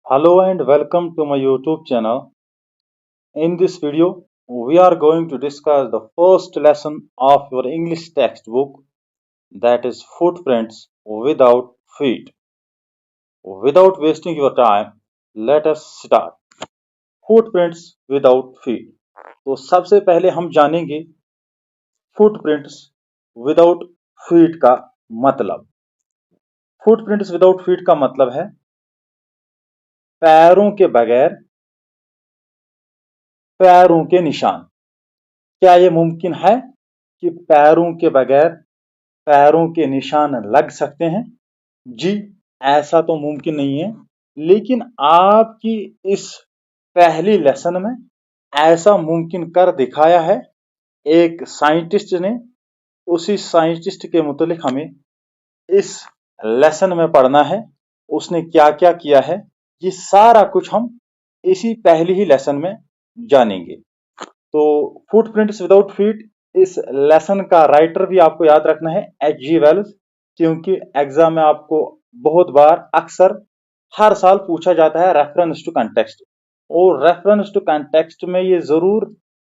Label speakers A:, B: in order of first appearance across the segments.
A: Hello and welcome to my YouTube channel. In this video, we are going to discuss the first lesson of your English textbook, that is footprints without feet. Without wasting your time, let us start. Footprints without feet. तो सबसे पहले हम जानेंगे footprints without feet का मतलब। Footprints without feet का मतलब है पैरों के बगैर पैरों के निशान। क्या यह मुमकिन है कि पैरों के बगैर पैरों के निशान लग सकते हैं? जी, ऐसा तो मुमकिन नहीं है, लेकिन आपकी इस पहली लेसन में ऐसा मुमकिन कर दिखाया है एक साइंटिस्ट ने। उसी साइंटिस्ट के मुतालिक हमें इस लेसन में पढ़ना है। उसने क्या क्या किया है, ये सारा कुछ हम इसी पहली ही लेसन में जानेंगे। तो फुटप्रिंट्स विदाउट फीट, इस लेसन का राइटर भी आपको याद रखना है H.G. वेल्स, क्योंकि एग्जाम में आपको बहुत बार अक्सर हर साल पूछा जाता है रेफरेंस टू कंटेक्स्ट, और रेफरेंस टू कंटेक्स्ट में ये जरूर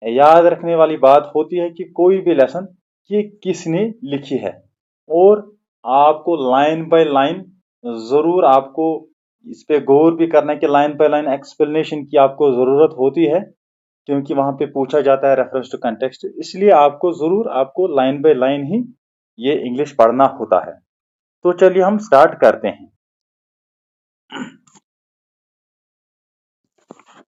A: याद रखने वाली बात होती है कि कोई भी लेसन ये किसने लिखी है, और आपको लाइन बाय लाइन जरूर आपको इस पे गौर भी करना है कि लाइन बाय लाइन एक्सप्लेनेशन की आपको जरूरत होती है, क्योंकि वहां पे पूछा जाता है रेफरेंस टू कंटेक्स्ट। इसलिए आपको लाइन बाय लाइन ही ये इंग्लिश पढ़ना होता है। तो चलिए हम स्टार्ट करते हैं।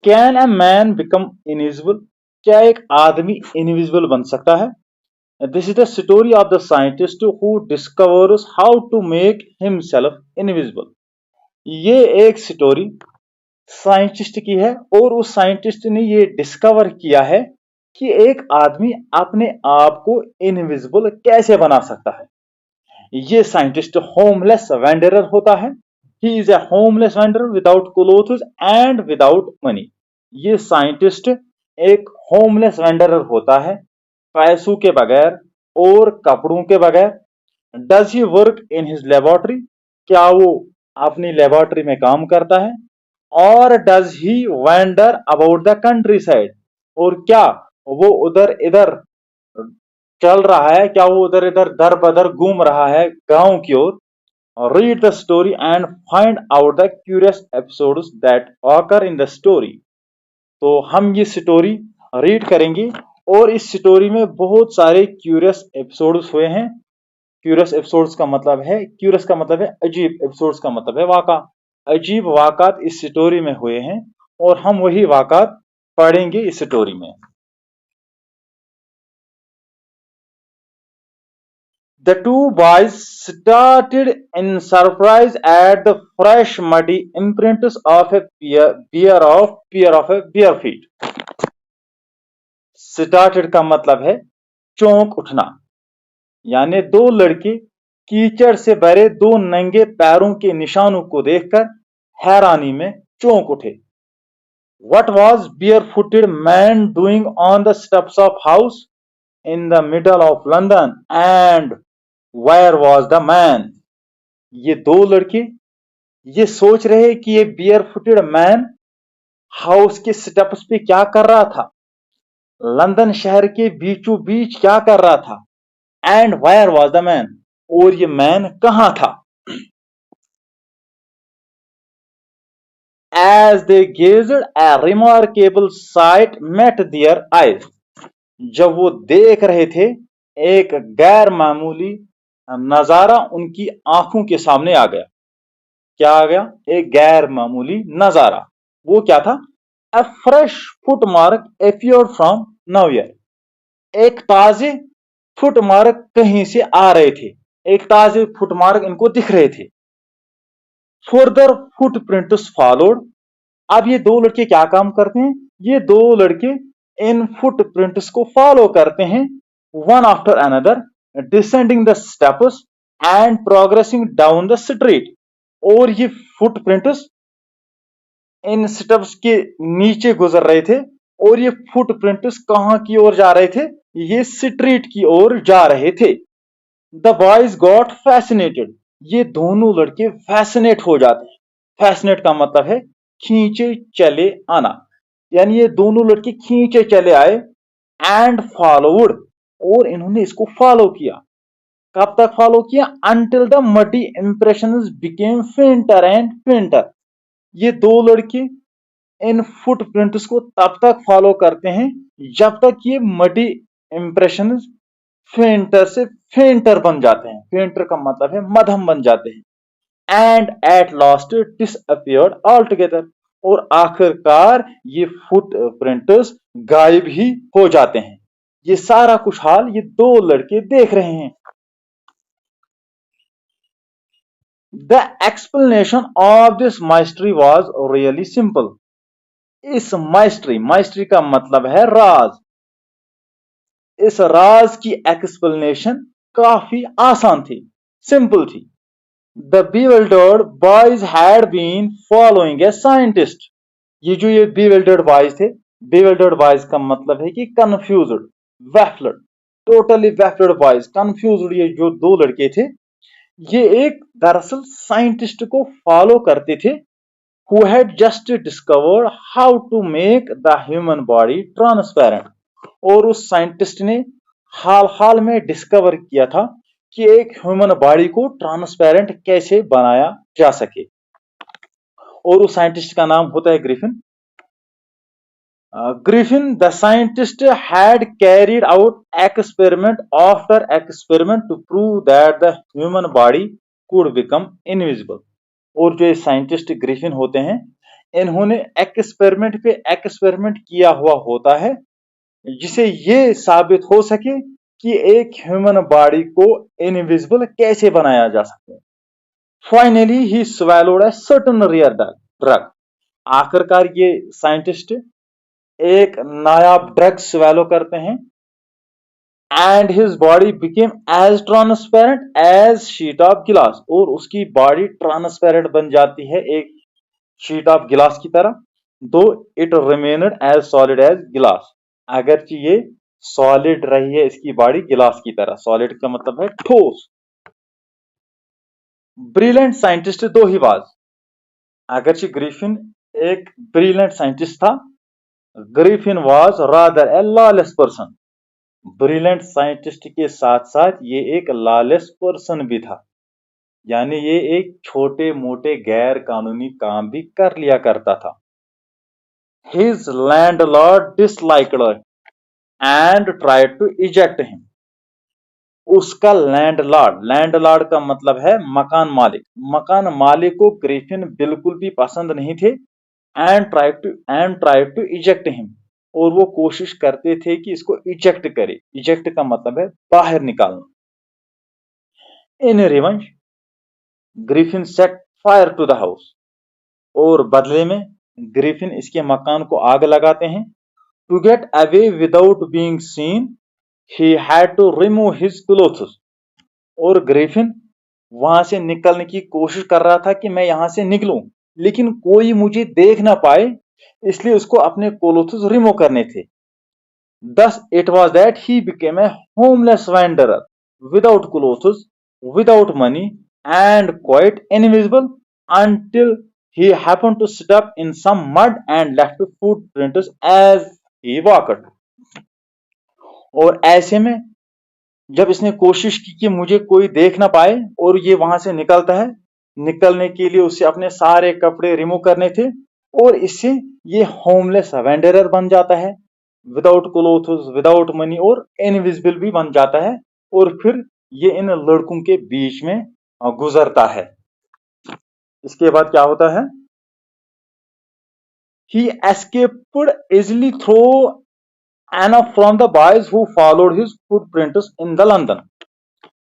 A: Can a man become invisible? क्या एक आदमी इनविजिबल बन सकता है? This is the story of the scientist who discovers how to make himself invisible. ये एक स्टोरी साइंटिस्ट की है, और उस साइंटिस्ट ने ये डिस्कवर किया है कि एक आदमी अपने आप को इनविजिबल कैसे बना सकता है। ये साइंटिस्ट होमलेस वेंडरर होता है। He is a homeless vendor without clothes and without money. ये साइंटिस्ट एक होमलेस वेंडरर होता है, पैसों के बगैर और कपड़ों के बगैर। Does he work in his laboratory? क्या वो अपनी लेबोरेटरी में काम करता है? और does he vendor about the country side? और क्या वो उधर इधर चल रहा है? क्या वो उधर इधर दर बदर घूम रहा है गांव की ओर? Read the story and find out the curious episodes that occur in the story. तो हम ये स्टोरी रीड करेंगे, और इस स्टोरी में बहुत सारे क्यूरियस एपिसोड्स हुए हैं। क्यूरियस एपिसोड्स का मतलब है, क्यूरियस का मतलब है अजीब, एपिसोड्स का मतलब है वाक़ा। अजीब वाक़ात इस स्टोरी में हुए हैं, और हम वही वाक़ात पढ़ेंगे इस स्टोरी में। The two boys started in surprise at the fresh muddy imprints of a bare feet. Started का मतलब है चौंक उठना, यानी दो लड़के कीचड़ से भरे दो नंगे पैरों के निशानों को देखकर हैरानी में चौंक उठे। What was barefooted man doing on the steps of house in the middle of London, and where was the man? ये दो लड़के ये सोच रहे कि ये बियर फुटेड मैन हाउस के स्टेप्स पे क्या कर रहा था, लंदन शहर के बीचों बीच क्या कर रहा था, and where was the man, और ये मैन कहां था। As they gazed a remarkable sight met their eyes. जब वो देख रहे थे, एक गैर मामूली नजारा उनकी आंखों के सामने आ गया। क्या आ गया? एक गैर मामूली नजारा। वो क्या था? A fresh footmark appeared from nowhere. एक ताजे फुटमार्क कहीं से आ रहे थे, एक ताजे फुटमार्क इनको दिख रहे थे। Further footprints followed. अब ये दो लड़के क्या काम करते हैं? ये दो लड़के इन फुटप्रिंट्स को फॉलो करते हैं, one after another, descending the steps and progressing down the street. और ये फुटप्रिंट्स इन स्टेप्स के नीचे गुजर रहे थे, और ये फुटप्रिंट्स कहां की ओर जा रहे थे? ये स्ट्रीट की ओर जा रहे थे। The boys got fascinated. ये दोनों लड़के फैसिनेट हो जाते हैं, फैसिनेट का मतलब है खींचे चले आना, यानी ये दोनों लड़के खींचे चले आए। एंड फॉलोड, और इन्होंने इसको फॉलो किया। कब तक फॉलो किया? Until the muddy impressions became फेंटर and फेंटर। ये दो लड़के इन फुटप्रिंट्स को तब तक फॉलो करते हैं जब तक ये मडी इंप्रेशंस फेंटर से फेंटर बन जाते हैं। फेंटर का मतलब है मध्यम बन जाते हैं। And at last disappeared all together, और आखिरकार ये फुटप्रिंट्स गायब ही हो जाते हैं। ये सारा कुछ हाल ये दो लड़के देख रहे हैं। The explanation of this mystery was really simple. इस माइस्ट्री का मतलब है राज। इस राज की एक्सप्लेनेशन काफी आसान थी, सिंपल थी। The bewildered boys had been following a scientist. ये bewildered boys थे, bewildered boys का मतलब है कि confused, baffled, totally baffled boys, confused ये जो दो लड़के थे, ये एक दरअसल साइंटिस्ट को फॉलो करते थे who had just discovered how to make the human body transparent. और उस साइंटिस्ट ने हाल में डिस्कवर किया था कि एक ह्यूमन बॉडी को ट्रांसपेरेंट कैसे बनाया जा सके। और उस साइंटिस्ट का नाम होता है Griffin. Griffin, the scientist, had carried out experiment after experiment to prove that the human body could become invisible. और जो साइंटिस्ट ग्रिफिन होते हैं, इन्होंने एक्सपेरिमेंट पे एक्सपेरिमेंट किया हुआ होता है जिसे ये साबित हो सके कि एक ह्यूमन बॉडी को इनविजिबल कैसे बनाया जा सके। Finally he swallowed a certain rare drug. आखिरकार ये साइंटिस्ट एक नायाब ड्रग स्वेलो करते हैं। And his body became as transparent as sheet of glass, और उसकी बॉडी ट्रांसपेरेंट बन जाती है एक शीट ऑफ गिलास की तरह। Though it remained as solid as glass, अगरचे ये सॉलिड रही है इसकी बॉडी गिलास की तरह। सॉलिड का मतलब है ठोस। ब्रिलियंट साइंटिस्ट दो ही बाज। अगरचे ग्रिफिन एक ब्रिलियंट साइंटिस्ट था, Griffin was rather A lawless person. Brilliant scientist के साथ साथ ये एक लॉलेस पर्सन भी था, यानी ये एक छोटे मोटे गैर कानूनी काम भी कर लिया करता था। His landlord disliked and tried to eject him. उसका लैंडलॉर्ड का मतलब है मकान मालिक। मकान मालिक को ग्रिफिन बिल्कुल भी पसंद नहीं थे। And tried to eject him, और वो कोशिश करते थे कि इसको इजेक्ट करे। इजेक्ट का मतलब है बाहर निकालना। In revenge Griffin set fire to the house, और बदले में ग्रिफिन इसके मकान को आग लगाते हैं। To get away without being seen he had to remove his clothes, और ग्रिफिन वहां से निकलने की कोशिश कर रहा था कि मैं यहां से निकलूं, लेकिन कोई मुझे देख ना पाए, इसलिए उसको अपने क्लोथ्स रिमूव करने थे। Thus it was that he became a homeless wanderer without clothes, without money, and quite invisible until he happened to step in some mud and left footprints as he walked. और ऐसे में जब इसने कोशिश की कि मुझे कोई देख ना पाए, और ये वहां से निकलता है, निकलने के लिए उसे अपने सारे कपड़े रिमूव करने थे, और इससे ये होमलेस वेंडरर बन जाता है, विदाउट क्लोथ्स, विदाउट मनी, और इनविजिबल भी बन जाता है। और फिर ये इन लड़कों के बीच में गुजरता है। इसके बाद क्या होता है? He escaped easily through enough from the boys who followed his footprints in the London.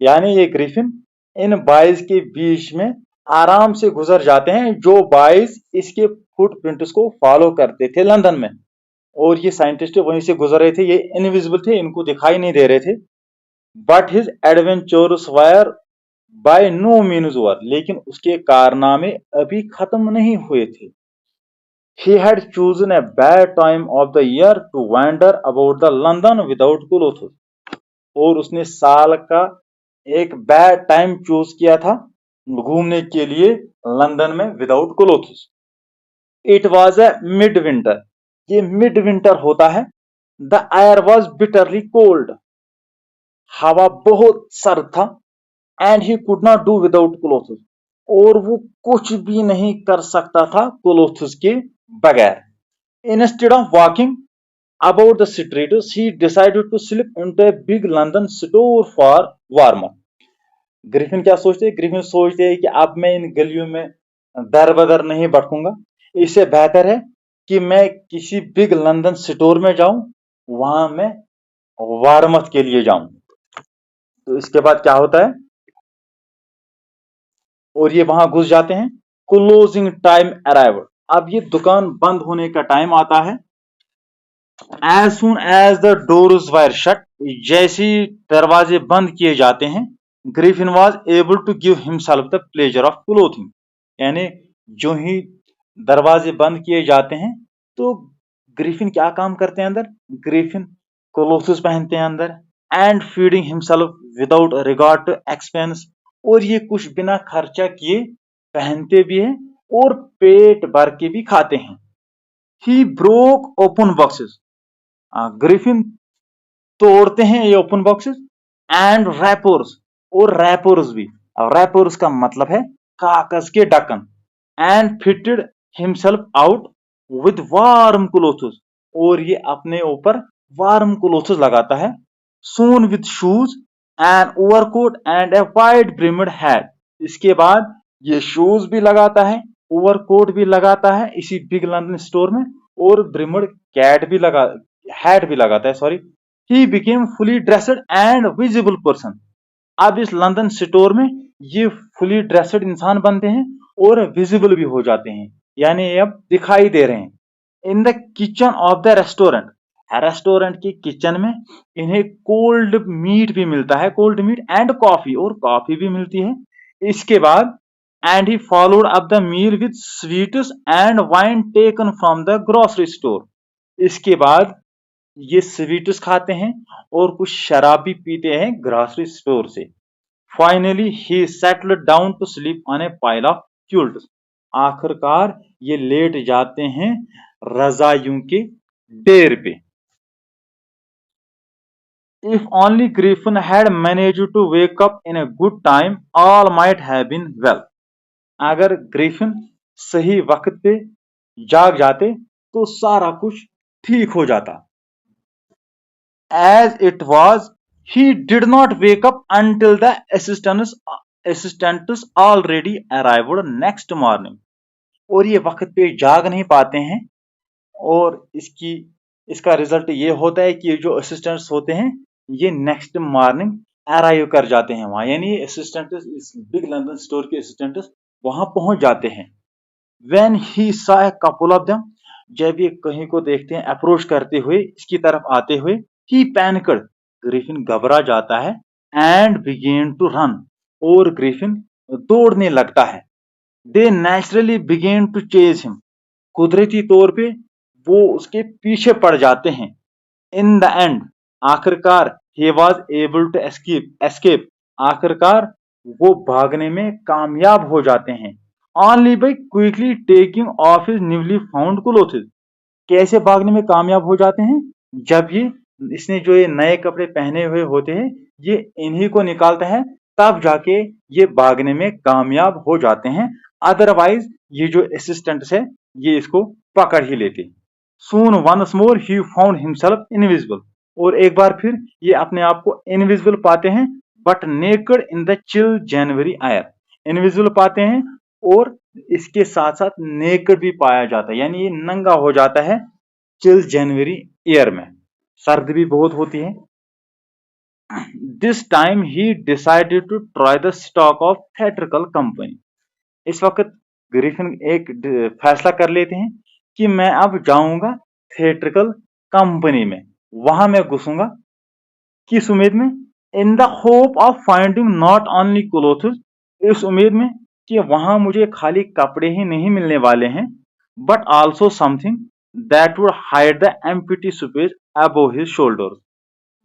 A: यानी ये ग्रिफिन इन बॉयज के बीच में आराम से गुजर जाते हैं जो बॉयज इसके फुटप्रिंट्स को फॉलो करते थे लंदन में। और ये साइंटिस्ट वहीं से गुजर रहे थे, ये इनविजिबल थे, इनको दिखाई नहीं दे रहे थे। But his adventures were by no means over, लेकिन उसके कारनामे अभी खत्म नहीं हुए थे। He had chosen a bad time of the year to wander about the London without clothes. और उसने साल का एक बैड टाइम चूज किया था घूमने के लिए लंदन में without clothes. It was a mid winter, ये मिड विंटर होता है। The air was bitterly cold, हवा बहुत सर्द था। And he could not do without clothes, और वो कुछ भी नहीं कर सकता था क्लोथ्स के बगैर। Instead of walking about the streets, he decided to slip into a big London store for warmer. Griffin क्या सोचते हैं? ग्रिफिन सोचते हैं कि अब मैं इन गलियों में दर बदर नहीं भटकूंगा, इससे बेहतर है कि मैं किसी बिग लंदन स्टोर में जाऊं, वहां मैं वारमथ के लिए जाऊं। तो इसके बाद क्या होता है, और ये वहां घुस जाते हैं। क्लोजिंग टाइम अराइव्ड, अब ये दुकान बंद होने का टाइम आता है। As soon as the doors were shut, जैसे ही दरवाजे बंद किए जाते हैं, Griffin was able to give himself the pleasure of clothing, यानी जो ही दरवाजे बंद किए जाते हैं तो ग्रिफिन क्या काम करते हैं अंदर? ग्रिफिन क्लोथ्स पहनते हैं अंदर। And feeding himself without regard to expense, और ये कुछ बिना खर्चा किए पहनते भी हैं और पेट भर के भी खाते हैं। He broke open boxes, Griffin तोड़ते हैं ये ओपन बॉक्सेस। एंड रैपर्स, और रैपर्स भी, रैपर्स का मतलब है कागज के ढक्कन। And fitted himself out with warm clothes, और ये अपने ऊपर वार्म क्लोथ्स लगाता है। Soon with shoes and overcoat and a wide brimmed hat, इसके बाद ये शूज भी लगाता है, ओवरकोट भी लगाता है इसी बिग लंदन स्टोर में, और ब्रिम्ड कैट भी लगा हैट भी लगाता है, sorry. He became fully dressed and visible person, अब इस लंदन स्टोर में ये फुली ड्रेस्ड इंसान बनते हैं और विजिबल भी हो जाते हैं, यानी ये अब दिखाई दे रहे हैं। In the kitchen of the restaurant, restaurant की किचन में इन्हें कोल्ड मीट भी मिलता है, कोल्ड मीट एंड कॉफी, और कॉफी भी मिलती है। इसके बाद and he followed up the meal with sweets and wine taken from the grocery store, इसके बाद ये स्वीट्स खाते हैं और कुछ शराब भी पीते हैं ग्रोसरी स्टोर से। Finally he settled down to sleep on a pile of quilts, आखिरकार ये लेट जाते हैं रजाइयों के ढेर पे। If only Griffin had managed to wake up in a good time, all might have been well, अगर ग्रिफिन सही वक्त पे जाग जाते तो सारा कुछ ठीक हो जाता। As it was, he did not wake up until the assistants already arrived next morning. और ये वक्त पे जाग नहीं पाते हैं, और इसका रिजल्ट ये होता है कि ये जो असिस्टेंट्स होते हैं ये नेक्स्ट मॉर्निंग अराइव कर जाते हैं वहां, यानी असिस्टेंट्स, इस बिग लंदन स्टोर के असिस्टेंट्स वहां पहुंच जाते हैं। When he saw a couple of them, जब ये कहीं को देखते हैं अप्रोच करते हुए, इसकी तरफ आते हुए, he panicked, ग्रिफिन घबरा जाता है। एंड began to run, और ग्रिफिन दौड़ने लगता है। They naturally began to chase him, कुदरती तौर पे वो उसके पीछे पड़ जाते हैं। In the end, आखिरकार he was able to escape, आखिरकार वो भागने में कामयाब हो जाते हैं। Only by quickly taking off his newly found clothes, कैसे भागने में कामयाब हो जाते हैं? जब इसने जो ये नए कपड़े पहने हुए होते हैं ये इन्हीं को निकालता है, तब जाके ये भागने में कामयाब हो जाते हैं। अदरवाइज ये जो असिस्टेंट्स है ये इसको पकड़ ही लेते। Soon once more he found himself invisible, और एक बार फिर ये अपने आप को इनविजिबल पाते हैं, but naked in the chill January air, invisible पाते हैं और इसके साथ साथ नेकेड भी पाया जाता है, यानी ये नंगा हो जाता है चिल जनवरी एयर में, सर्द भी बहुत होती है। This time he decided to try the stock of theatrical company, इस वक्त ग्रिफिन एक फैसला कर लेते हैं कि मैं अब जाऊंगा थिएट्रिकल कंपनी में, वहां मैं घुसूंगा। किस उम्मीद में? In the hope of finding not only clothes, इस उम्मीद में कि वहां मुझे खाली कपड़े ही नहीं मिलने वाले हैं, but also something that would hide the empty space above his shoulders,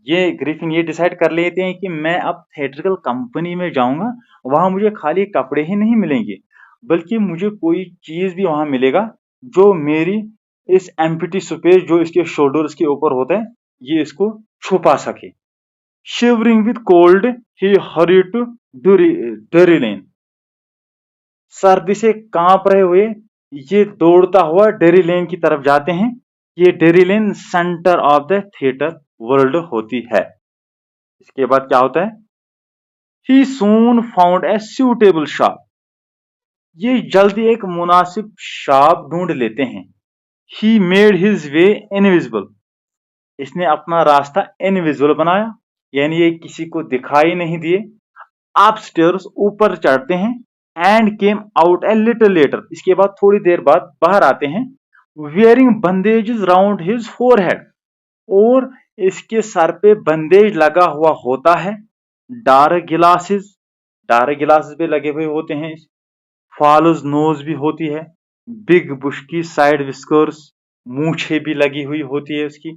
A: ये ग्रिफिन ये डिसाइड कर लेते हैं कि मैं अब थिएट्रिकल कंपनी में जाऊंगा, वहां मुझे खाली कपड़े ही नहीं मिलेंगे, बल्कि मुझे कोई चीज भी वहां मिलेगा जो मेरी इस एम्प्टी स्पेस जो इसके शोल्डर्स के ऊपर होता है, ये इसको छुपा सके। Shivering with cold he hurry to डेरिलेन। सर्दी से कांप रहे हुए ये दौड़ता हुआ डेरी लेन की तरफ जाते हैं। ये dairy lane centre of the theatre world होती है। इसके बाद क्या होता है? ही सून फाउंड ए सूटेबल शॉप। ये जल्दी एक मुनासिब शॉप ढूंढ लेते हैं। He made his way invisible. इसने अपना रास्ता इनविजिबल बनाया, यानी ये किसी को दिखाई नहीं दिए। अपस्टेयर्स ऊपर चढ़ते हैं। And came out a little later. इसके बाद थोड़ी देर बाद बाहर आते हैं। Wearing bandages round his forehead. और इसके सर पे बंदेज लगा हुआ होता है। डार्क गिलासेस भी लगे हुए होते हैं। फॉल्स नोज भी होती है। बिग बुश की साइड विस्कर्स, मूछे भी लगी हुई होती है उसकी।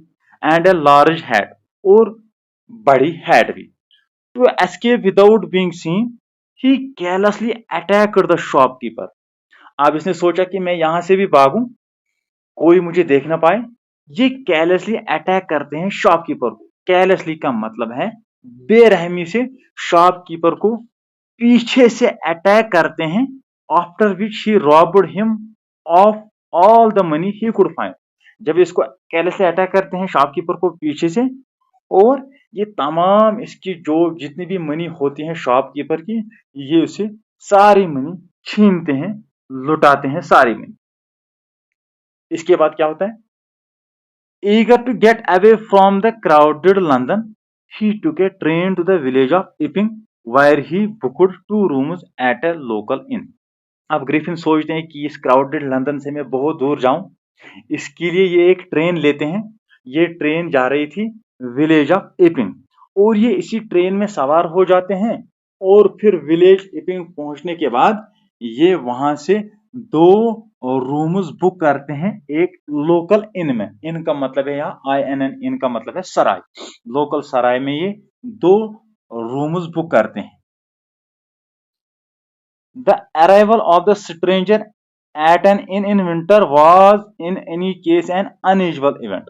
A: एंड ए लार्ज हैट, और बड़ी हैट भी। To escape without being seen, he carelessly attacked the shopkeeper. अब इसने सोचा कि मैं यहां से भी भागूं, कोई मुझे देख ना पाए। ये केयरलेसली अटैक करते हैं शॉपकीपर को। केयरलेसली का मतलब है बेरहमी से शॉपकीपर को पीछे से अटैक करते हैं। After which he robbed him of all the money he could find. जब इसको केयरलेसली अटैक करते हैं शॉपकीपर को पीछे से, और ये तमाम इसकी जो जितनी भी मनी होती है शॉपकीपर की, ये उसे सारी मनी छीनते हैं, लुटाते हैं सारी मनी। इसके बाद क्या होता है? Eager to get away from the crowded London, he took a train to the village of Epping, where he booked 2 rooms at a local inn. अब ग्रिफिन सोचते हैं कि इस क्राउडेड लंदन से मैं बहुत दूर जाऊं, इसके लिए ये एक ट्रेन लेते हैं। ये ट्रेन जा रही थी विलेज ऑफ एपिंग, और ये इसी ट्रेन में सवार हो जाते हैं। और फिर विलेज एपिंग पहुंचने के बाद ये वहां से 2 रूम्स बुक करते हैं एक लोकल इन में। इन का मतलब है यहाँ INN, इन का मतलब है सराय। लोकल सराय में ये 2 रूम्स बुक करते हैं। The arrival of the stranger at an inn in winter was in any case an unusual event.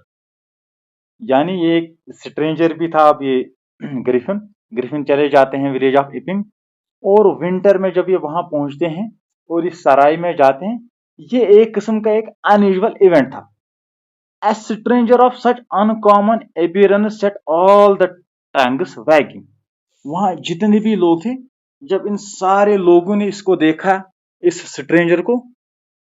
A: यानी ये एक स्ट्रेंजर भी था। अब ये ग्रिफिन ग्रिफिन चले जाते हैं विलेज ऑफ इपिंग, और विंटर में जब ये वहां पहुंचते हैं और इस सराय में जाते हैं, ये एक किस्म का एक अनयूजुअल इवेंट था। A stranger of such uncommon appearance set all the tongues wagging. वहां जितने भी लोग थे, जब इन सारे लोगों ने इसको देखा, इस स्ट्रेंजर को,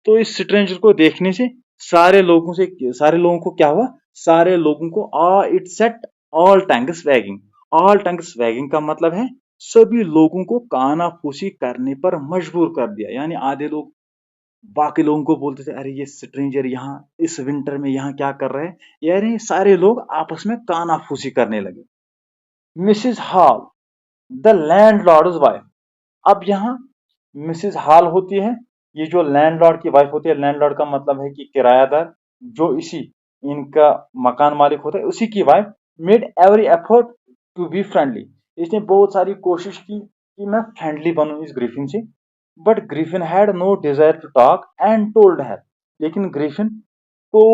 A: तो इस स्ट्रेंजर को देखने से सारे लोगों को क्या हुआ? सारे लोगों को it set all tongues waging. All tongues waging का मतलब है सभी लोगों को कानाफूसी करने पर मजबूर कर दिया। यानी आधे लोग बाकी लोगों को बोलते थे, अरे ये स्ट्रेंजर यहाँ इस विंटर में यहाँ क्या कर रहे हैं। यानी सारे लोग आपस में कानाफूसी करने लगे। Mrs hall, the landlords wife. अब यहाँ मिसिस हॉल होती है, ये जो लैंडलॉर्ड की वाइफ होती है। लैंडलॉर्ड का मतलब है कि किरायादार, जो इसी इनका मकान मालिक होता है, उसी की wife. Made every effort to be friendly. इसने बहुत सारी कोशिश की कि मैं फ्रेंडली बनूं इस ग्रिफिन से। But Griffin had no desire to talk and told her. लेकिन ग्रिफिन को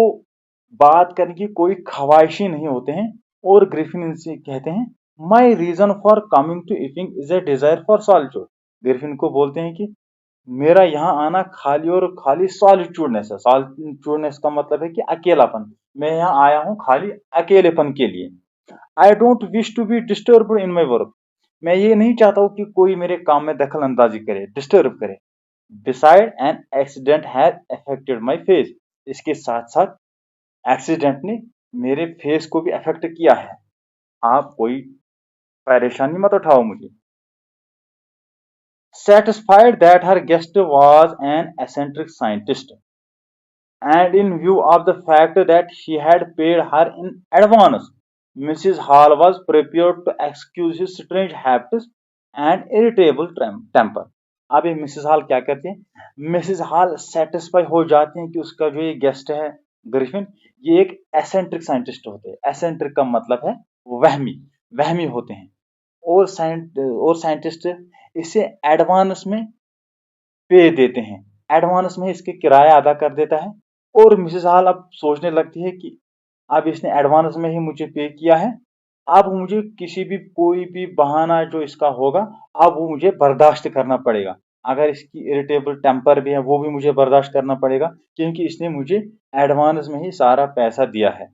A: बात करने की कोई ख्वाहिश ही नहीं होते हैं, और ग्रिफिन इनसे कहते हैं, my reason for coming to Iping is a desire for solitude. Griffin को बोलते हैं कि मेरा यहाँ आना खाली और खाली सॉलिट्यूडनेस है। सॉलिट्यूडनेस का मतलब है कि अकेलापन। मैं यहाँ आया हूँ खाली अकेलेपन के लिए। I don't wish to be disturb in my work. मैं ये नहीं चाहता हूँ कि कोई मेरे काम में दखल अंदाजी करे, डिस्टर्ब करे। Beside an accident has affected my face. इसके साथ साथ एक्सीडेंट ने मेरे फेस को भी अफेक्ट किया है। आप कोई परेशानी मत उठाओ मुझे। Satisfied that her guest was an eccentric scientist, and in view of the fact that she had paid her in advance, Mrs. Hall was prepared to excuse his strange habits and irritable temper. अब ये Mrs hall क्या करती है? Mrs hall satisfy हो जाती हैं कि उसका जो ये गेस्ट है ग्रिफिन, ये एक एसेंट्रिक साइंटिस्ट होते हैं। एसेंट्रिक का मतलब है वहमी वहमी होते हैं। और साइंटिस्ट इसे एडवांस में पे देते हैं, एडवांस में इसके किराया अदा कर देता है। और मिसेस हॉल अब सोचने लगती है कि अब इसने एडवांस में ही मुझे पे किया है, अब मुझे किसी भी कोई भी बहाना जो इसका होगा, अब वो मुझे बर्दाश्त करना पड़ेगा। अगर इसकी इरिटेबल टेम्पर भी है वो भी मुझे बर्दाश्त करना पड़ेगा, क्योंकि इसने मुझे एडवांस में ही सारा पैसा दिया है।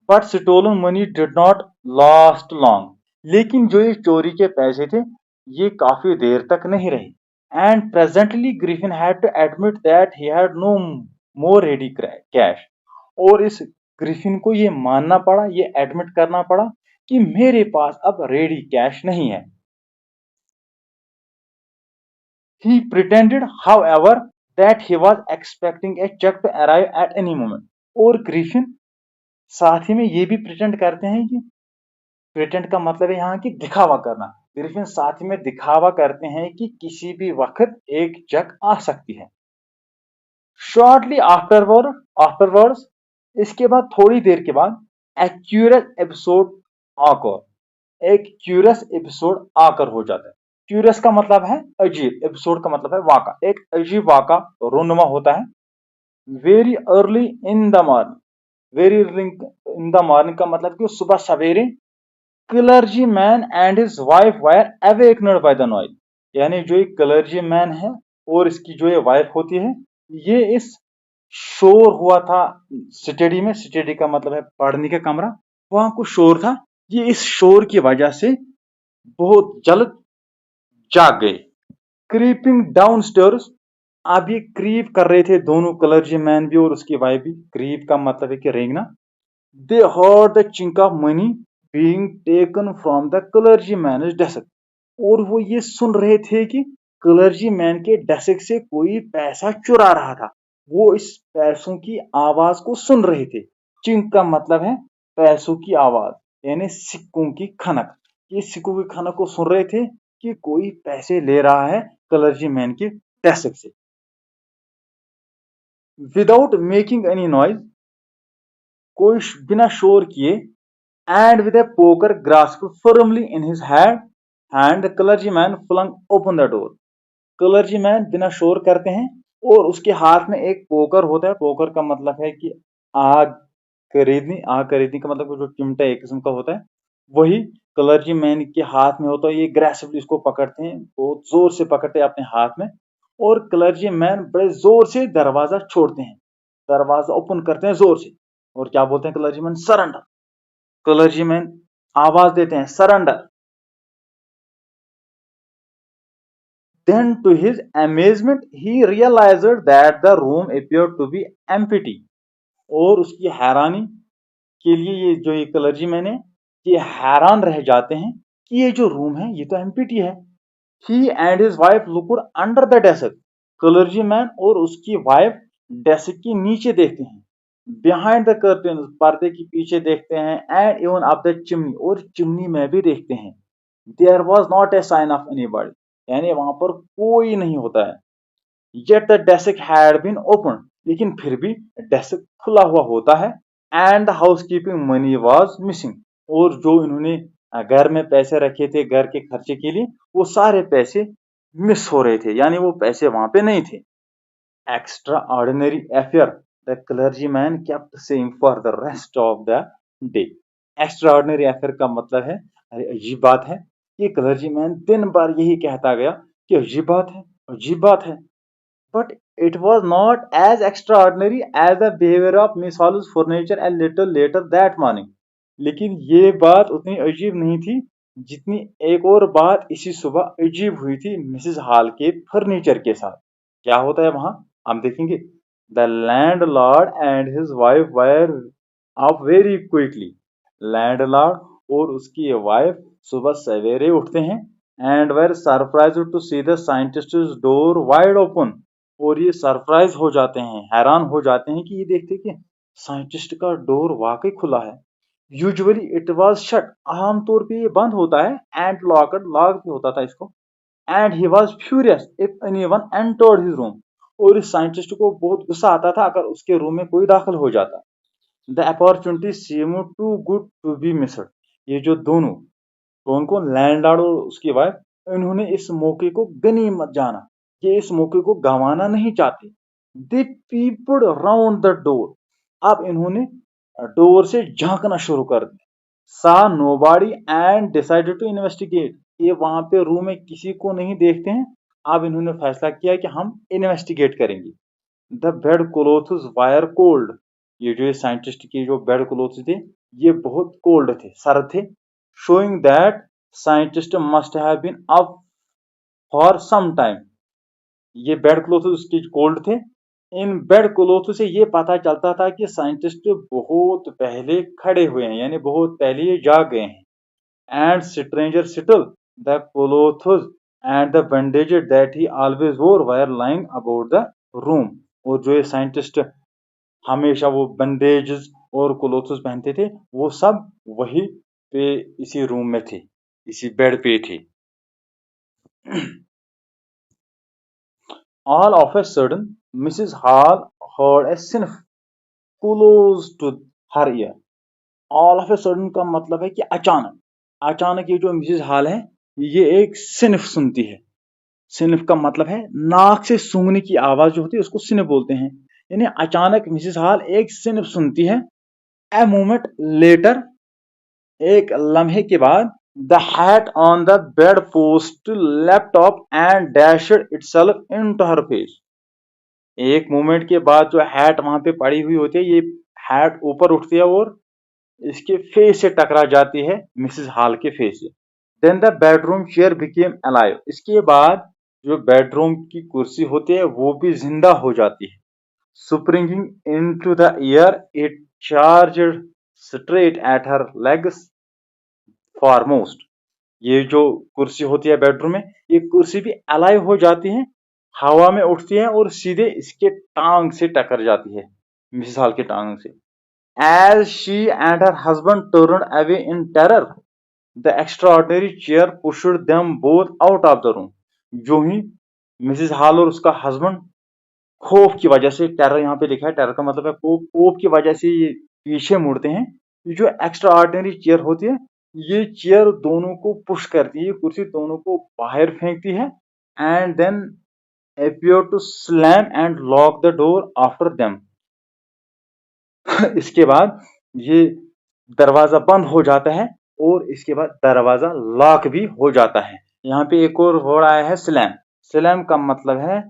A: But stolen money did not last long, लेकिन जो ये चोरी के पैसे थे ये काफी देर तक नहीं रहे। And presently Griffin had to admit that he had no more ready cash. और इस ग्रिफिन को ये मानना पड़ा, ये एडमिट करना पड़ा कि मेरे पास अब रेडी कैश नहीं है। He pretended, however, that he was expecting a check to arrive at any moment। और ग्रिफिन साथ ही में ये भी प्रिटेंड करते हैं कि प्रिटेंड का मतलब है यहाँ की दिखावा करना। ग्रिफिन साथ ही में दिखावा करते हैं कि किसी भी वक्त एक चेक आ सकती है। शॉर्टली आफ्टरवर्ड्स, इसके बाद थोड़ी देर के बाद एक क्यूरियस एपिसोड आकर हो जाता है। क्यूरियस का मतलब है अजीब, एपिसोड का मतलब है वाका। एक अजीब वाका रोनुमा होता है। Very early in the morning, very early in the morning का मतलब कि सुबह सवेरे clergyman and his wife were awakened by the noise. यानी जो एक क्लर्जी मैन है और इसकी जो ये वाइफ होती है, ये इस शोर हुआ था स्टडी में। स्टडी का मतलब है पढ़ने का कमरा, वहां कुछ शोर था। ये इस शोर की वजह से बहुत जल्द जाग गए। क्रीपिंग डाउन स्टेयर्स, अब ये क्रीप कर रहे थे दोनों, क्लर्जी मैन भी और उसकी वाइफ भी। क्रीप का मतलब है कि रेंगना। They heard the chink of money being taken from the clergyman desk. और वो ये सुन रहे थे कि क्लर्जी मैन के डेस्क से कोई पैसा चुरा रहा था। वो इस पैसों की आवाज को सुन रहे थे। चिंक का मतलब है पैसों की आवाज, यानी सिक्कों की खनक। ये सिक्कों की खनक को सुन रहे थे कि कोई पैसे ले रहा है क्लर्जी मैन के डेस्क से। विदाउट मेकिंग एनी नॉइज, कोई बिना शोर किए, and with a poker grasped firmly in his hand, the clergyman flung open the door। clergyman बिना शोर करते हैं और उसके हाथ में एक पोकर होता है। पोकर का मतलब है कि आग आग खरीदनी का मतलब जो चिमटा एक किस्म का होता है, वही क्लर्जीमैन के हाथ में होता है। ये ग्रेसिवली इसको पकड़ते हैं, बहुत जोर से पकड़ते हैं अपने हाथ में। और क्लर्जीमैन बड़े जोर से दरवाजा छोड़ते हैं, दरवाजा ओपन करते हैं जोर से। और क्या बोलते हैं क्लर्जीमैन? सरेंडर। क्लर्जीमैन आवाज देते हैं surrender. Then to his amazement he realized that the room appeared to be empty। और उसकी हैरानी के लिए ये क्लर्जीमैन है, ये हैरान रह जाते हैं कि ये जो रूम है ये तो एम्प्टी है। He and his wife looked under the desk। Clergyman और उसकी वाइफ डेस्क के नीचे देखते हैं। बिहाइंड द कर्टन, पर्दे के पीछे देखते हैं। And even up the chimney, और चिमनी में भी देखते हैं। There was not a sign of anybody, यानी वहां पर कोई नहीं होता है। Yet the desk had been open, लेकिन फिर भी डेस्क खुला हुआ होता है। And the house keeping money was missing, और जो इन्होंने घर में पैसे रखे थे घर के खर्चे के लिए, वो सारे पैसे मिस हो रहे थे, यानी वो पैसे वहां पे नहीं थे। Extraordinary affair, the clergyman kept saying for the rest of the day। Extraordinary affair का मतलब है अरे अजीब बात है। ये क्लर्जीमैन दिन भर यही कहता गया कि अजीब बात है, अजीब बात है। But it was not as extraordinary as the behavior of Miss Hall's furniture a little later that morning। लेकिन ये बात उतनी अजीब नहीं थी जितनी एक और बात इसी सुबह अजीब हुई थी मिसेस हॉल के फर्नीचर के साथ। क्या होता है वहां, हम देखेंगे। The landlord and his wife were up very quickly. Landlord और उसकी वाइफ सुबह सवेरे उठते हैं। And were surprise to see the scientist door wide open. और ये सरप्राइज हो जाते हैं, हैरान हो जाते हैं कि ये देखते कि साइंटिस्ट का डोर वाकई खुला है। यूजुअली इट वाज शट, आमतौर पे ये बंद होता है। एंड लॉक्ड, लॉक भी होता था इसको। And he was furious if anyone entered his room. और इस साइंटिस्ट को बहुत गुस्सा आता था अगर उसके रूम में कोई दाखिल हो जाता। The opportunity seemed too good to be missed. ये जो दोनों, कौन कौन, लैंडलॉर्ड और उसकी वाइफ, इन्होंने इस मौके को गनीमत जाना, ये इस मौके को गंवाना नहीं चाहते। They peeped round the door, अब इन्होंने डोर से झांकना शुरू कर दिया। Saw nobody and decided to investigate, ये वहां पे रूम में किसी को नहीं देखते हैं, अब इन्होंने फैसला किया कि हम इन्वेस्टिगेट करेंगे। The bed clothes wire cold, ये जो साइंटिस्ट के जो बेड क्लोथ्स थे ये बहुत कोल्ड थे, सर्द थे। Showing that scientist must have been up for some time, ये बेड क्लोथ उसके कोल्ड थे। इन बेड क्लोथ से ये पता चलता था कि साइंटिस्ट बहुत पहले खड़े हुए हैं, यानी बहुत पहले ये जाग गए हैं। And stranger still the clothes and the bandages that he always wore were lying about the room, और जो ये साइंटिस्ट हमेशा वो बैंडेजेस और क्लोथ्स पहनते थे वो सब वही पे इसी रूम में थे, इसी बेड पे थे। All of a sudden, Mrs. Hall heard a sniff close to her ear. All of a sudden का मतलब है कि अचानक, अचानक ये जो मिसेस हॉल है ये एक स्निफ सुनती है। स्निफ का मतलब है नाक से सूंघने की आवाज जो होती है उसको स्निफ बोलते हैं। यानी अचानक मिसेस हॉल एक स्निफ सुनती है। ए मोमेंट लेटर, एक लम्हे के बाद, the hat on the bed post left of and dashed itself into her face. एक मोमेंट के बाद जो हैट वहां पे पड़ी हुई होती है, ये हैट ऊपर उठती है और इसके फेस से टकरा जाती है, मिसेस हॉल के फेस से। Then the bedroom chair became alive, इसके बाद जो बेडरूम की कुर्सी होती है वो भी जिंदा हो जाती है। Springing into the air it charged straight at her legs foremost, ये जो कुर्सी होती है बेडरूम में, ये कुर्सी भी अलाइव हो जाती है, हवा में उठती है और सीधे इसके टांग से टकर जाती है, मिसेस हॉल के टांग से। As she and her husband turned away in terror, the extraordinary chair pushed them both out of the room. जो ही मिसेस हॉल और उसका हस्बैंड खौफ की वजह से, टेरर यहाँ पे लिखा है, टेरर का मतलब है खौफ, खौफ की वजह से ये पीछे मुड़ते हैं। ये जो एक्स्ट्रा ऑर्डिनरी चेयर होती है ये चेयर दोनों को पुश करती है, ये कुर्सी दोनों को बाहर फेंकती है। And then appear to slam and lock the door after them. इसके बाद ये दरवाजा बंद हो जाता है और इसके बाद दरवाजा लॉक भी हो जाता है। यहाँ पे एक और वर्ड आया है स्लैम। स्लैम का मतलब है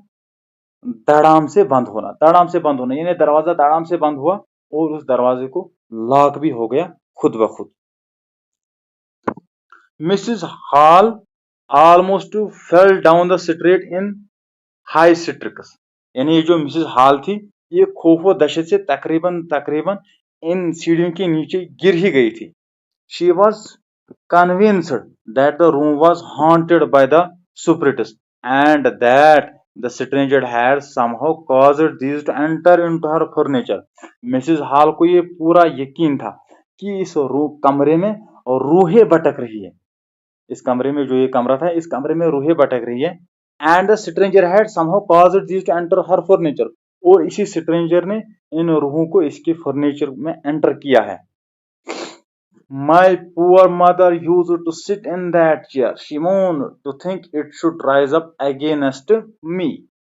A: धड़ाम से बंद होना, धड़ाम से बंद होना, यानी दरवाजा धड़ाम से बंद हुआ और उस दरवाजे को लॉक भी हो गया खुद ब खुद। Mrs Hall almost fell down the street in hysterics, यानी ये जो मिसेस हॉल थी ये खौफो दहशत से तकरीबन इन सीढ़ियों के नीचे गिर ही गई थी। She was convinced that the room was haunted by the spirits and that the stranger had somehow caused these to enter into her furniture. Mrs Hall को ये पूरा यकीन था कि इस कमरे में रूहें भटक रही है, इस कमरे में जो ये कमरा था इस कमरे में रूहें भटक रही है। And the stranger had somehow caused these to enter her furniture, और इसी स्ट्रेंजर ने इन रूहों को इसके फर्नीचर में एंटर किया है। My poor mother used to sit in that chair, she moaned to think it should rise up against me.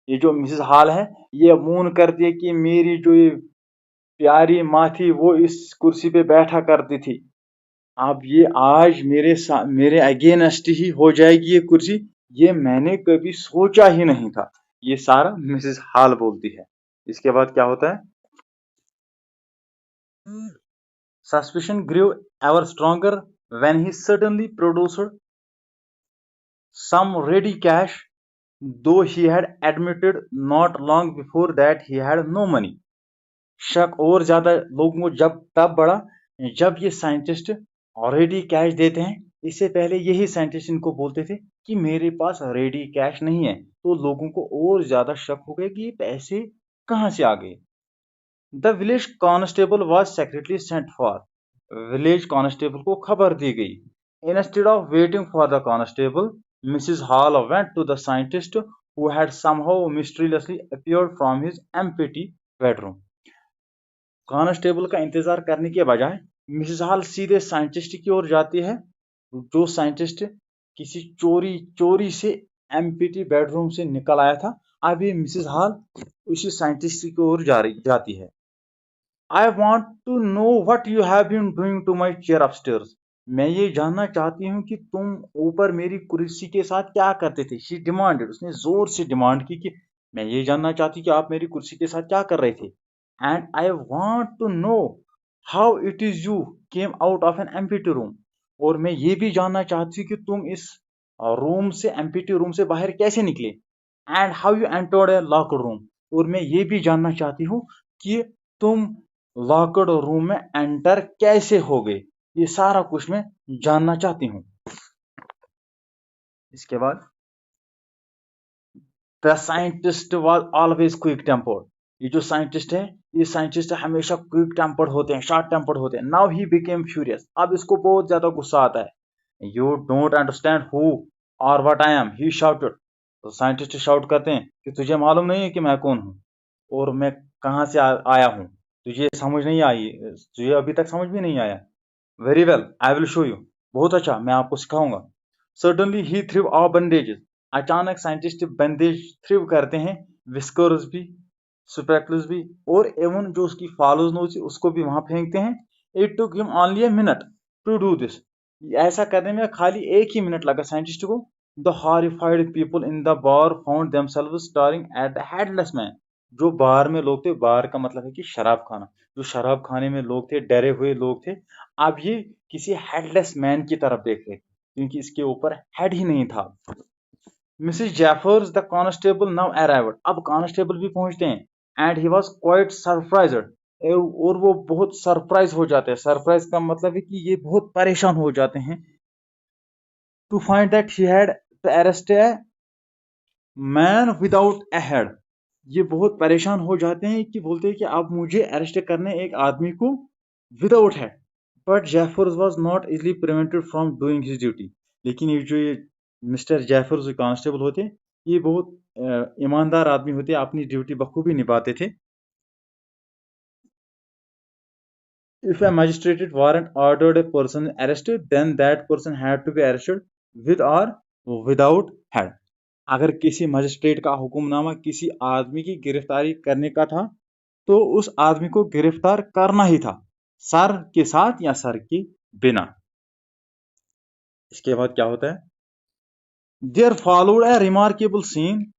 A: ये जो मिसेस हॉल है ये मून करती है कि मेरी जो ये प्यारी माँ थी वो इस कुर्सी पे बैठा करती थी, अब ये आज मेरे अगेंस्ट ही हो जाएगी ये कुर्सी, ये मैंने कभी सोचा ही नहीं था। ये सारा मिसेस हॉल बोलती है। इसके बाद क्या होता है, suspicion grew ever stronger when he suddenly produced some ready cash, though he had admitted not long before that he had no money. शक और ज्यादा लोगों को तब बढ़ा जब ये साइंटिस्ट रेडी कैश देते हैं। इससे पहले यही साइंटिस्ट इनको बोलते थे कि मेरे पास रेडी कैश नहीं है, तो लोगों को और ज्यादा शक हो गया कि ये पैसे कहां से आ गए। The village constable was secretly sent for, village constable को खबर दी गई। Instead of waiting for the constable, Mrs Hall went to the scientist who had somehow mysteriously appeared from his empty bedroom. Constable का इंतजार करने के बजाय Mrs hall सीधे साइंटिस्ट की ओर जाती है, जो साइंटिस्ट किसी चोरी से एम्प्टी बेडरूम से निकल आया था। अब ये मिसेस हॉल उसी साइंटिस्ट की ओर जाती है। I want to know what you have been doing to my chair upstairs. मैं ये जानना चाहती हूँ कि तुम ऊपर मेरी कुर्सी के साथ क्या करते थे। शी डिमांडेड, उसने जोर से डिमांड की कि मैं ये जानना चाहती कि आप मेरी कुर्सी के साथ क्या कर रहे थे। And I want to know how it is you came out of an empty room. और मैं ये भी जानना चाहती हूँ कि तुम इस रूम से, एम्प्टी रूम से बाहर कैसे निकले। And how you entered A locked room. और मैं ये भी जानना चाहती हूँ कि तुम लॉक्ड रूम में एंटर कैसे हो गए। ये सारा कुछ मैं जानना चाहती हूँ। इसके बाद the scientist was always quick tempered. ये जो साइंटिस्ट है, ये साइंटिस्ट हमेशा क्विक टेम्पर्ड होते हैं, शॉर्ट टेम्पर्ड होते हैं। Now he became furious. अब इसको बहुत ज्यादा गुस्सा आता है। यू डोंट अंडरस्टैंड हु और what I am, he shouted. तो साइंटिस्ट शाउट करते हैं कि तुझे मालूम नहीं है कि मैं कौन हूँ और मैं कहाँ से आया हूँ। तुझे समझ नहीं आई, तुझे अभी तक समझ भी नहीं आया। Very well, I will show you. बहुत अच्छा, मैं आपको सिखाऊंगा। Suddenly he threw off bandages. अचानक साइंटिस्ट बंदेज थ्रिव करते हैं, विस्कर्स भी, स्पेक्टल्स भी, और एवन जो उसकी फॉलोज नोच उसको भी वहां फेंकते हैं। It took him only a minute to do this. ऐसा करने में खाली एक ही मिनट लगा साइंटिस्ट को। The horrified people in the bar found themselves staring at the headless man. जो बार में लोग थे, बार का मतलब है कि शराब खाना, जो शराब खाने में लोग थे, डरे हुए लोग थे, अब ये किसी हेडलेस मैन की तरफ देख रहे थे, क्योंकि इसके ऊपर हेड ही नहीं था। Mrs Jaffers the constable now arrived. अब कांस्टेबल भी पहुंचते हैं। And he was quite surprised. और वो बहुत सरप्राइज हो जाते हैं। सरप्राइज का मतलब है कि ये बहुत परेशान हो जाते हैं to find that he had to arrest a man without a head. ये बहुत परेशान हो जाते हैं कि बोलते हैं कि आप मुझे अरेस्ट करने एक आदमी को without head. But Jaffers was not easily prevented from doing his duty. लेकिन ये मिस्टर जैफर्स जो कांस्टेबल होते हैं, ये बहुत ईमानदार आदमी होते हैं, अपनी ड्यूटी बखूबी निभाते थे। If a magistrate warrant ordered a person arrested, then that person had to be arrested with or without head. अगर किसी मजिस्ट्रेट का हुक्मनामा किसी आदमी की गिरफ्तारी करने का था, तो उस आदमी को गिरफ्तार करना ही था, सर के साथ या सर के बिना। इसके बाद क्या होता है? There followed a remarkable scene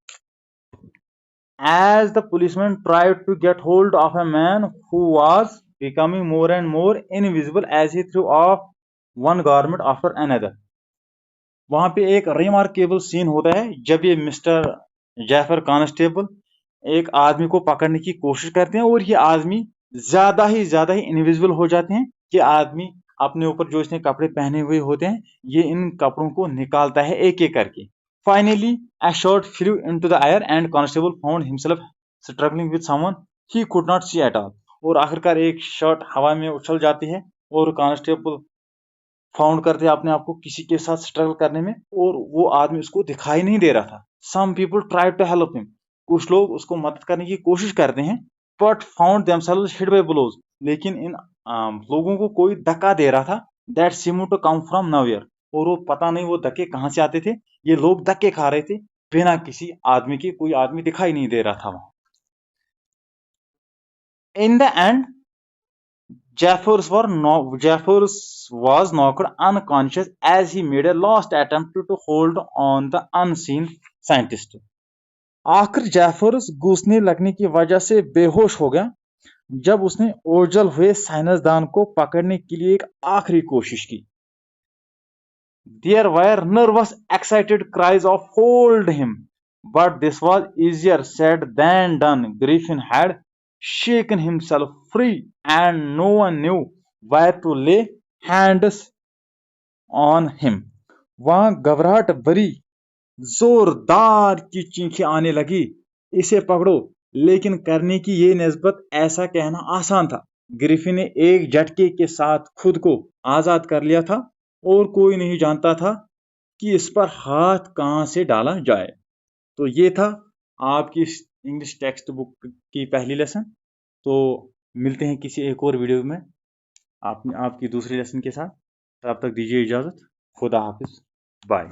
A: as the policeman tried to get hold of a man who was becoming more and more invisible as he threw off one garment after another. वहां पे एक रिमार्केबल सीन होता है जब ये mister जैफर constable एक आदमी को पकड़ने की कोशिश करते हैं और ये आदमी ज्यादा ही इनविजिबल हो जाते हैं। ये आदमी अपने ऊपर जो इसने कपड़े पहने हुए होते हैं, ये इन कपड़ों को निकालता है एक एक करके। Finally a shot flew into the air and constable found himself struggling with someone he could not see at all. और आखिरकार एक शॉट हवा में उछल जाती है और कांस्टेबल फाउंड करते हैं अपने आप को किसी के साथ स्ट्रगल करने में, और वो आदमी उसको दिखाई नहीं दे रहा था। Some people try to help him. कुछ लोग उसको मदद करने की कोशिश करते हैं, but found themselves hit by blows. लेकिन इन लोगों को कोई धक्का दे रहा था, that seemed to come from nowhere. और वो पता नहीं वो धक्के कहाँ से आते थे। ये लोग धक्के खा रहे थे बिना किसी आदमी के, कोई आदमी दिखाई नहीं दे रहा था वहां। In the end Jeffers was knocked unconscious as he made a last attempt to hold on the unseen scientist. आखिर जेफर्स घुसने लगने की वजह से बेहोश हो गया जब उसने ओझल हुए साइंसदान को पकड़ने के लिए एक आखिरी कोशिश की। There were nervous, excited cries of "Hold him!" But this was easier said than done. Griffin had shaken himself free, and no one knew where to lay hands on him. वहां घबराहट भरी जोरदार की चीखें आने लगी, इसे पकड़ो। लेकिन करने की ये नस्बत ऐसा कहना आसान था। ग्रिफिन ने एक झटके के साथ खुद को आजाद कर लिया था और कोई नहीं जानता था कि इस पर हाथ कहां से डाला जाए। तो ये था आपकी इंग्लिश टेक्स्ट बुक की पहली लेसन। तो मिलते हैं किसी एक और वीडियो में। आपकी दूसरे लेसन के साथ। तब तक दीजिए इजाज़त। खुदा हाफिज। बाय।